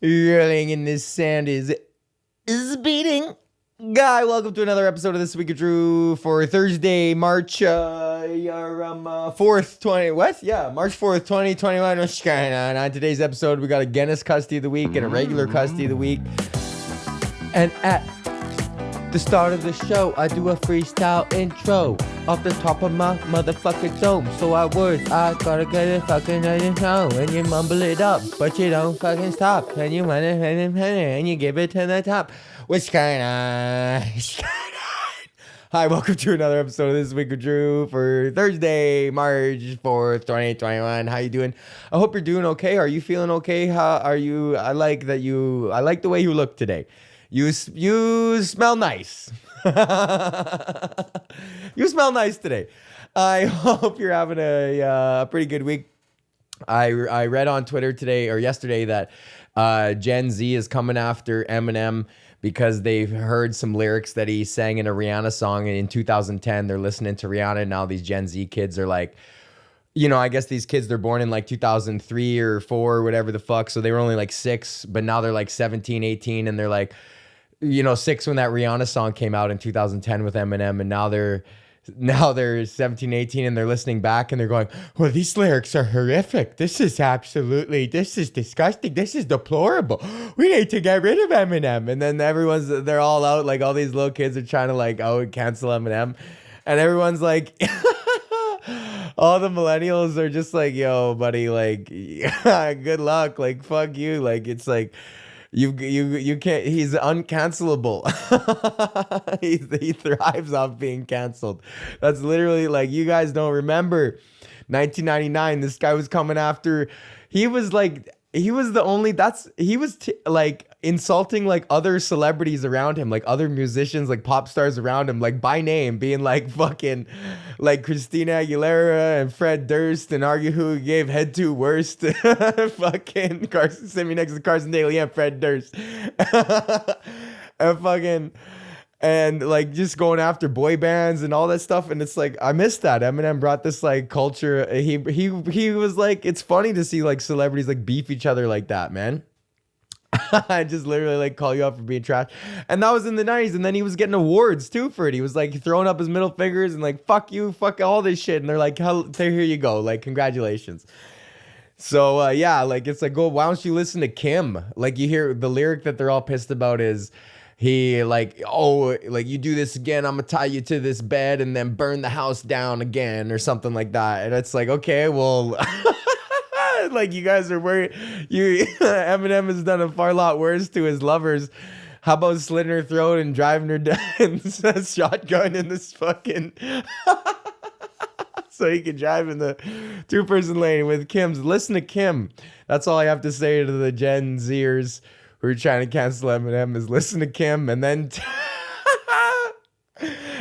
Rolling in this sand is beating. Guy, welcome to another episode of This Week of Drew for Thursday, March 4th, 20, what? Yeah, March 4th, 2021. On today's episode, we got a Guinness Custy of the Week and a regular Custy of the Week. And at the start of the show, I do a freestyle intro off the top of my motherfucking dome. So I gotta get it fucking know. And you mumble it up, but you don't fucking stop. And you want it and you give it to the top. What's going on? Hi, welcome to another episode of This Week of Drew for Thursday, March 4th, 2021. How you doing? I hope you're doing okay. Are you feeling okay? How are you? I like the way you look today. You smell nice. You smell nice today. I hope you're having a pretty good week. I read on Twitter today or yesterday that Gen Z is coming after Eminem because they've heard some lyrics that he sang in a Rihanna song in 2010. They're listening to Rihanna, and now these Gen Z kids are like, you know, I guess these kids, they're born in like 2003 or 4 or whatever the fuck. So they were only like 6, but now they're like 17, 18, and they're like, you know, 6 when that Rihanna song came out in 2010 with Eminem, and now they're 17, 18, and they're listening back and they're going, well, these lyrics are horrific. This is disgusting. This is deplorable. We need to get rid of Eminem. And then they're all out, like all these little kids are trying to like, cancel Eminem. And everyone's like, all the millennials are just like, yo, buddy, like, good luck. Like, fuck you. Like, it's like, you can't. He's uncancelable. he thrives off being canceled. That's literally like, you guys don't remember 1999. This guy was coming after. He was insulting like other celebrities around him, like other musicians, like pop stars around him, like by name, being like fucking like Christina Aguilera and Fred Durst, and argue who gave head to worst. Fucking Carson, sitting next to Carson Daly and Fred Durst. And fucking, and like just going after boy bands and all that stuff. And it's like, I miss that. Eminem brought this like culture. He was like, it's funny to see like celebrities like beef each other like that, man. I just literally like call you out for being trash. And that was in the 90s. And then he was getting awards too for it. He was like throwing up his middle fingers and like, fuck you, fuck all this shit. And they're like, here you go. Like, congratulations. So yeah, like it's like, why don't you listen to Kim? Like, you hear the lyric that they're all pissed about is, he like, like, you do this again, I'm gonna tie you to this bed and then burn the house down again or something like that. And it's like, okay, well, like, you guys are worried. Eminem has done a far lot worse to his lovers. How about slitting her throat and driving her down and shotgun in this fucking so he can drive in the 2-person lane with Kim's. Listen to Kim. That's all I have to say to the Gen Zers who are trying to cancel Eminem, is listen to Kim, and then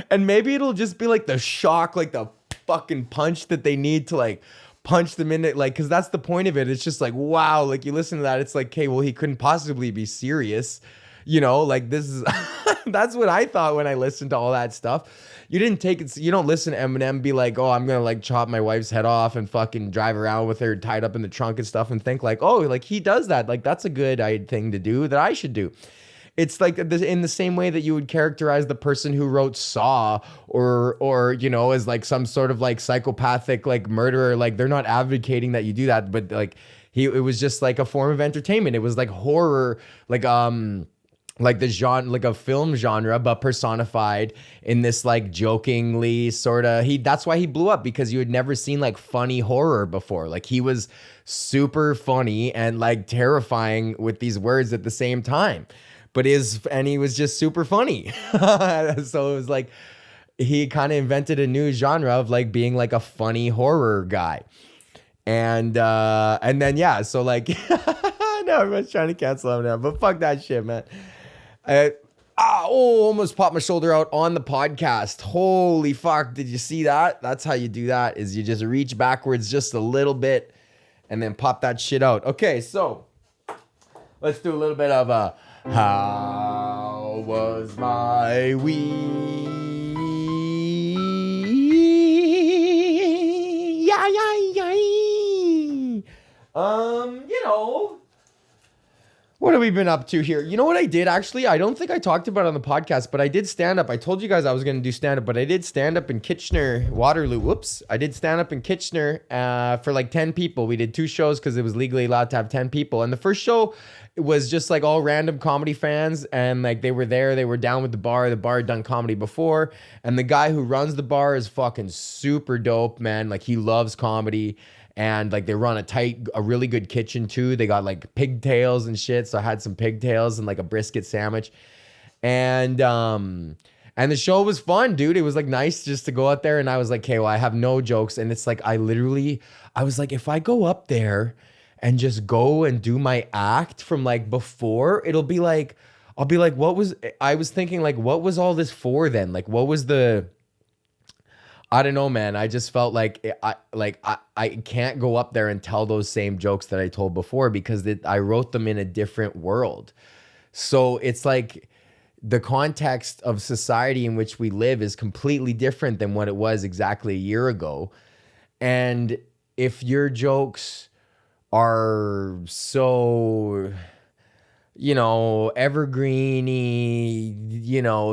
and maybe it'll just be like the shock, like the fucking punch that they need to like punch them in it, like, because that's the point of it. It's just like, wow, like you listen to that, it's like, okay, well, he couldn't possibly be serious, you know, like this is that's what I thought when I listened to all that stuff. You didn't take it, you don't listen to Eminem be like, oh, I'm gonna like chop my wife's head off and fucking drive around with her tied up in the trunk and stuff, and think like, oh, like he does that, like that's a good thing to do that I should do. It's like in the same way that you would characterize the person who wrote Saw or you know, as like some sort of like psychopathic like murderer. Like, they're not advocating that you do that, but like it was just like a form of entertainment. It was like horror, like the genre, like a film genre, but personified in this like jokingly sort of, that's why he blew up, because you had never seen like funny horror before. Like, he was super funny and like terrifying with these words at the same time, and he was just super funny. So it was like, he kind of invented a new genre of like being like a funny horror guy. And then, yeah, so like, no, everyone's trying to cancel him now, but fuck that shit, man. Almost popped my shoulder out on the podcast. Holy fuck, did you see that? That's how you do that, is you just reach backwards just a little bit and then pop that shit out. Okay, so let's do a little bit of a how was my week? Yeah. You know, What have we been up to here? You know what I did actually? I don't think I talked about it on the podcast, but I did stand up. I told you guys I was going to do stand up, but I did stand up in Kitchener, Waterloo. Whoops. I did stand up in Kitchener for like 10 people. We did 2 shows because it was legally allowed to have 10 people. And the first show was just like all random comedy fans. And like they were there. They were down with the bar. The bar had done comedy before. And the guy who runs the bar is fucking super dope, man. Like he loves comedy. And like they run a really good kitchen too. They got like pigtails and shit. So I had some pigtails and like a brisket sandwich. And the show was fun, dude. It was like nice just to go out there. And I was like, okay, well, I have no jokes. And it's like, I was like, if I go up there and just go and do my act from like before, I'll be like, I was thinking like, what was all this for then? Like, what was I don't know, man. I just felt like I can't go up there and tell those same jokes that I told before because I wrote them in a different world. So it's like the context of society in which we live is completely different than what it was exactly a year ago. And if your jokes are so, evergreeny,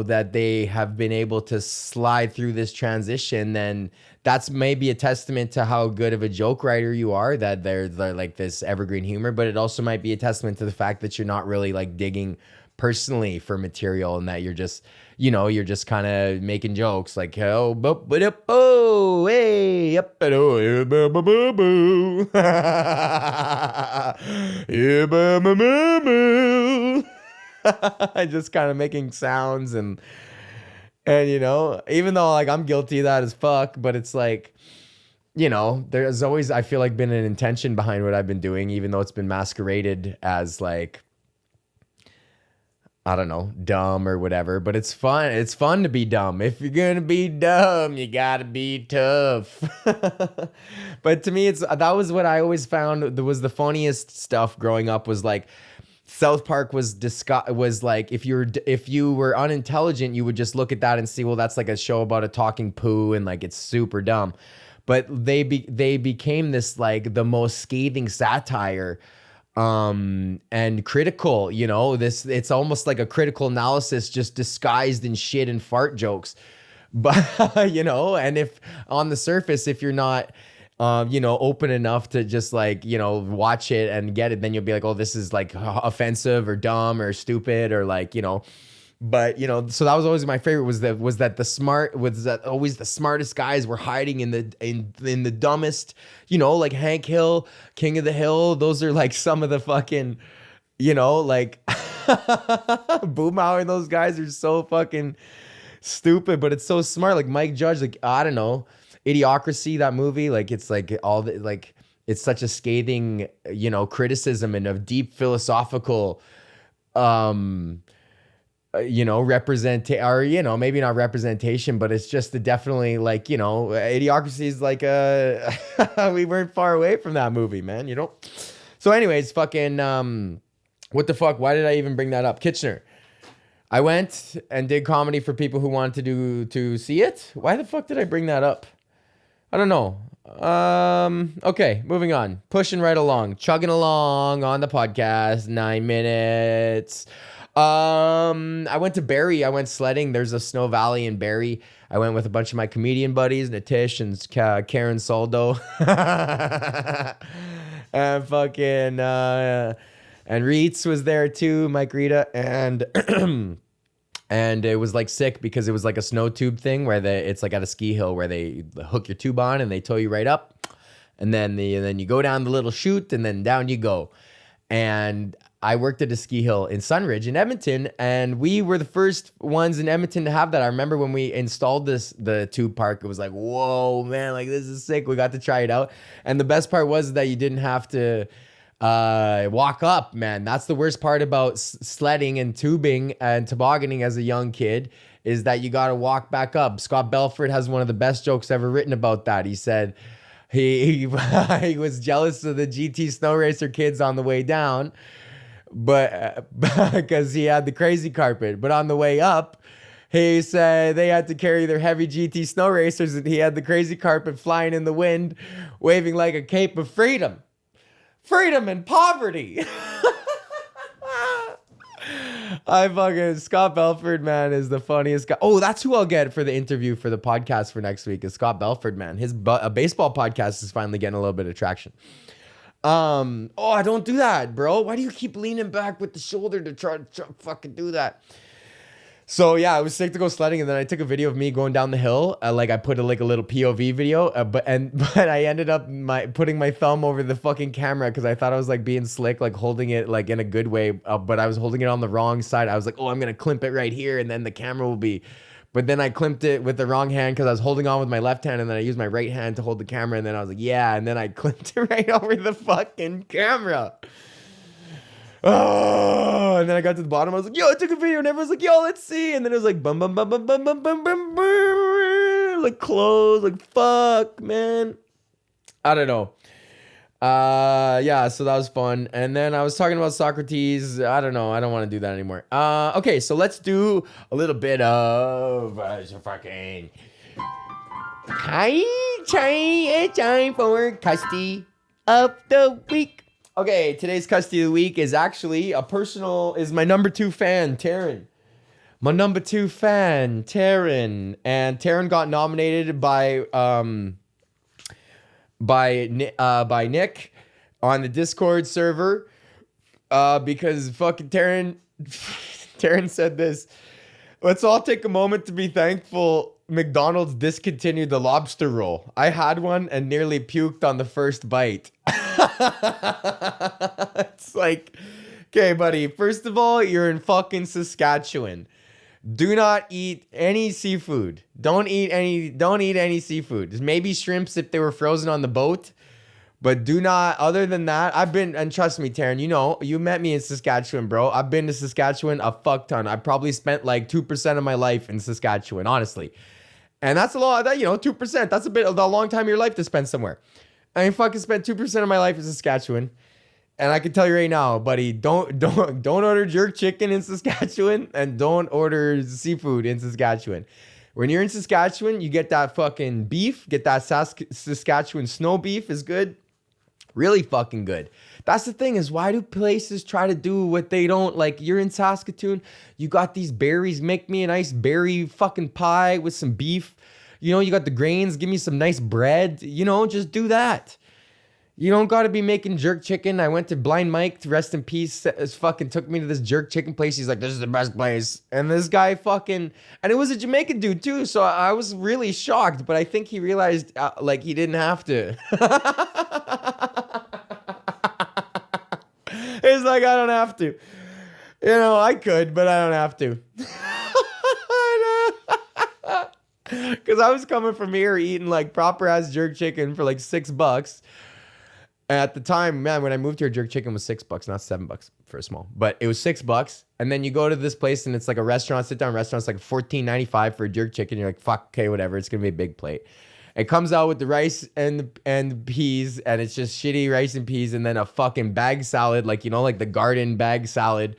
that they have been able to slide through this transition, then that's maybe a testament to how good of a joke writer you are, that they're like this evergreen humor, but it also might be a testament to the fact that you're not really like digging personally for material and that you're just, you're just kind of making jokes like, oh, hey, up, oh, boo, just kind of making sounds and even though like I'm guilty of that as fuck, but it's like, there's always, I feel like, been an intention behind what I've been doing, even though it's been masqueraded as like, I don't know, dumb or whatever, but it's fun. It's fun to be dumb. If you're going to be dumb, you got to be tough. But to me, that was what I always found was the funniest stuff growing up was like South Park was like, if you were unintelligent, you would just look at that and see, well, that's like a show about a talking poo and like it's super dumb. But they became this like the most scathing satire and critical, it's almost like a critical analysis just disguised in shit and fart jokes. But, and if on the surface, if you're not, open enough to just like, watch it and get it, then you'll be like, oh, this is like offensive or dumb or stupid or like, but so that was always my favorite was that always the smartest guys were hiding in the dumbest, like Hank Hill, King of the Hill. Those are like some of the fucking, like Boomhauer and those guys are so fucking stupid, but it's so smart. Like Mike Judge, like, I don't know, Idiocracy, that movie, like it's like all the, like, it's such a scathing, criticism and of deep philosophical, maybe not representation, but it's just definitely like, Idiocracy is like we weren't far away from that movie, man, So anyways, fucking, what the fuck? Why did I even bring that up? Kitchener. I went and did comedy for people who wanted to see it. Why the fuck did I bring that up? I don't know. Okay, moving on. Pushing right along. Chugging along on the podcast. 9 minutes. I went to Barrie. I went sledding. There's a snow valley in Barrie. I went with a bunch of my comedian buddies, Natish and Karen Soldo. And fucking, and Reitz was there too, Mike Rita. And, and it was like sick because it was like a snow tube thing where it's like at a ski hill where they hook your tube on and they tow you right up. And then you go down the little chute and then down you go. And I worked at a ski hill in Sunridge in Edmonton, and we were the first ones in Edmonton to have that. I remember when we installed the tube park, it was like, whoa, man, like this is sick. We got to try it out. And the best part was that you didn't have to walk up, man. That's the worst part about sledding and tubing and tobogganing as a young kid, is that you got to walk back up. Scott Belford has one of the best jokes ever written about that. He said he was jealous of the GT snow racer kids on the way down, but because he had the crazy carpet. But on the way up, he said they had to carry their heavy GT snow racers, and he had the crazy carpet flying in the wind, waving like a cape of freedom. Freedom and poverty. I fucking Scott Belford, man, is the funniest guy. Oh, that's who I'll get for the interview for the podcast for next week. Is Scott Belford, man. His a baseball podcast is finally getting a little bit of traction. Oh, I don't do that, bro. Why do you keep leaning back with the shoulder to try to fucking do that? So yeah, I was sick to go sledding, and then I took a video of me going down the hill. Like I put a little POV video, but I ended up putting my thumb over the fucking camera because I thought I was like being slick, like holding it like in a good way, but I was holding it on the wrong side. I was like, oh, I'm gonna climp it right here, and then the camera will be. But then I clipped it with the wrong hand because I was holding on with my left hand, and then I used my right hand to hold the camera, and then I was like, yeah, and then I clipped it right over the fucking camera. Oh, and then I got to the bottom. I was like, yo, I took a video, and everyone's like, yo, let's see. And then it was like, bum, bum, bum, bum, bum, bum, bum, bum, bum, like close, like fuck, man. I don't know. Yeah, so that was fun. And then I was talking about Socrates. I don't know. I don't want to do that anymore. Okay, so let's do a little bit of fucking time for Custy of the Week. Okay, today's Custy of the Week is actually is my number 2 fan, Terren. My number 2 fan, Terren. And Terren got nominated by Nick on the Discord server because fucking Terren said this. Let's all take a moment to be thankful McDonald's discontinued the lobster roll. I had one and nearly puked on the first bite. It's like, okay, buddy, first of all, you're in fucking Saskatchewan. Do not eat any seafood. Don't eat any seafood. Just maybe shrimps if they were frozen on the boat. But do not, other than that, and trust me, Terren, you met me in Saskatchewan, bro. I've been to Saskatchewan a fuck ton. I probably spent like 2% of my life in Saskatchewan, honestly. And that's a lot, 2%. That's a long time of your life to spend somewhere. I fucking spent 2% of my life in Saskatchewan. And I can tell you right now, buddy, don't order jerk chicken in Saskatchewan and don't order seafood in Saskatchewan. When you're in Saskatchewan, you get that fucking beef, get that Saskatchewan snow beef is good. Really fucking good. That's the thing is, why do places try to do what they don't? Like, you're in Saskatoon, you got these berries, make me a nice berry fucking pie with some beef. You got the grains, give me some nice bread. Just do that. You don't got to be making jerk chicken. I went to Blind Mike, rest in peace, fucking took me to this jerk chicken place. He's like, this is the best place. And this guy and it was a Jamaican dude too. So I was really shocked, but I think he realized he didn't have to. He's like, I don't have to. I could, but I don't have to. Because I was coming from here eating like proper ass jerk chicken for like $6. At the time, man, when I moved here, jerk chicken was $6, not $7 for a small. But it was $6. And then you go to this place and it's like a restaurant, sit down restaurant. It's like $14.95 for a jerk chicken. You're like, fuck, okay, whatever. It's gonna be a big plate. It comes out with the rice and peas, and it's just shitty rice and peas, and then a fucking bag salad, like the garden bag salad.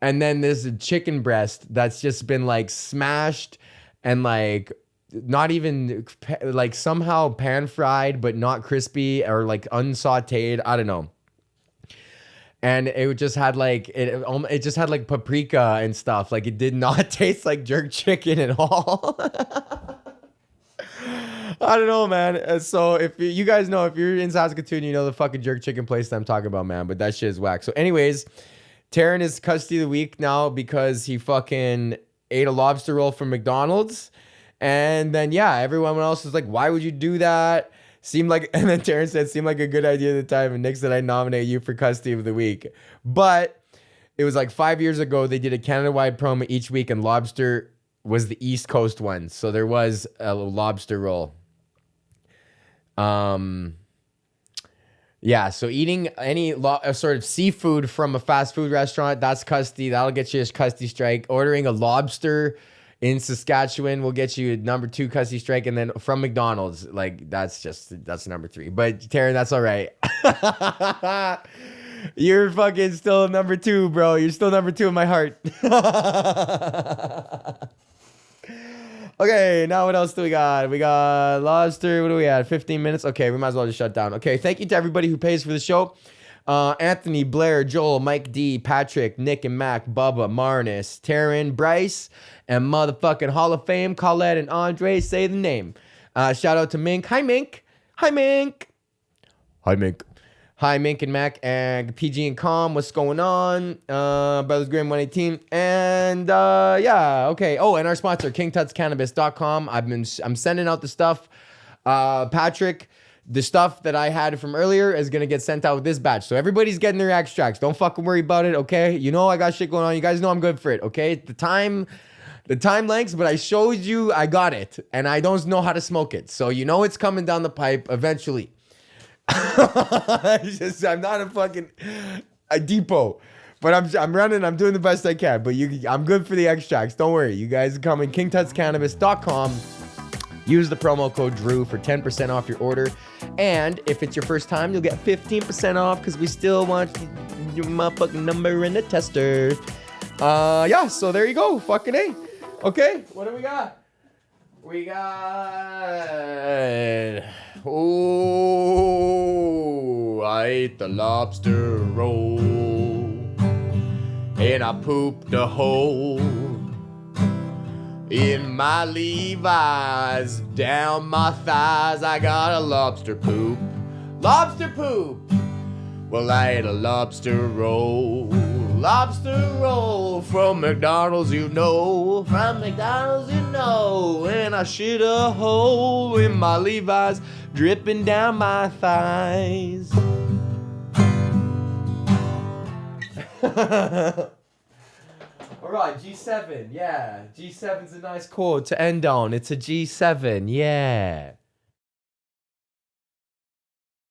And then there's a chicken breast that's just been like smashed and like not even like somehow pan fried, but not crispy or like unsauteed. I don't know. And it just had like it just had like paprika and stuff. Like it did not taste like jerk chicken at all. I don't know, man. So if you guys know, if you're in Saskatoon, you know the fucking jerk chicken place that I'm talking about, man. But that shit is whack. So anyways, Terren is Custy of the Week now because he fucking ate a lobster roll from McDonald's. And then, yeah, everyone else is like, why would you do that? And then Terren said, seemed like a good idea at the time. And Nick said, I nominate you for Custy of the Week. But it was like 5 years ago, they did a Canada-wide promo each week, and lobster was the East Coast one. So there was a lobster roll. Yeah, so eating any sort of seafood from a fast food restaurant, that's Custy. That'll get you a Custy strike. Ordering a lobster in Saskatchewan will get you number 2 Custy strike. And then from McDonald's, like that's number 3. But Terren, that's all right. You're fucking still number 2, bro. You're still number 2 in my heart. Okay, now what else do we got? We got lobster. What do we have? 15 minutes? Okay, we might as well just shut down. Okay, thank you to everybody who pays for the show. Anthony, Blair, Joel, Mike D, Patrick, Nick and Mac, Bubba, Marnus, Terren, Bryce, and motherfucking Hall of Fame, Colette and Andre. Say the name. Shout out to Mink. Hi, Mink. Hi, Mink. Hi, Mink. Hi, Mink and Mac and PG and Com. What's going on? Brothers Graham 118. And yeah, okay. Oh, and our sponsor, kingtutscannabis.com. I'm sending out the stuff. Patrick, the stuff that I had from earlier is gonna get sent out with this batch. So everybody's getting their extracts. Don't fucking worry about it, okay? You know I got shit going on. You guys know I'm good for it, okay? The time lengths, but I showed you I got it. And I don't know how to smoke it. So you know it's coming down the pipe eventually. I'm not a depot, but I'm running. I'm doing the best I can. But I'm good for the extracts. Don't worry. You guys are coming. KingTutsCannabis.com. Use the promo code Drew for 10% off your order. And if it's your first time, you'll get 15% off because we still want your motherfucking number in the tester. Yeah. So there you go. Fucking A. Okay. What do we got? We got. Oh, I ate the lobster roll and I pooped a hole in my Levi's, down my thighs. I got a lobster poop. Lobster poop. Well, I ate a lobster roll. Lobster roll from McDonald's, you know. From McDonald's, you know. And I shit a hole in my Levi's, dripping down my thighs. All right, G7, yeah. G7's a nice chord to end on. It's a G7, yeah.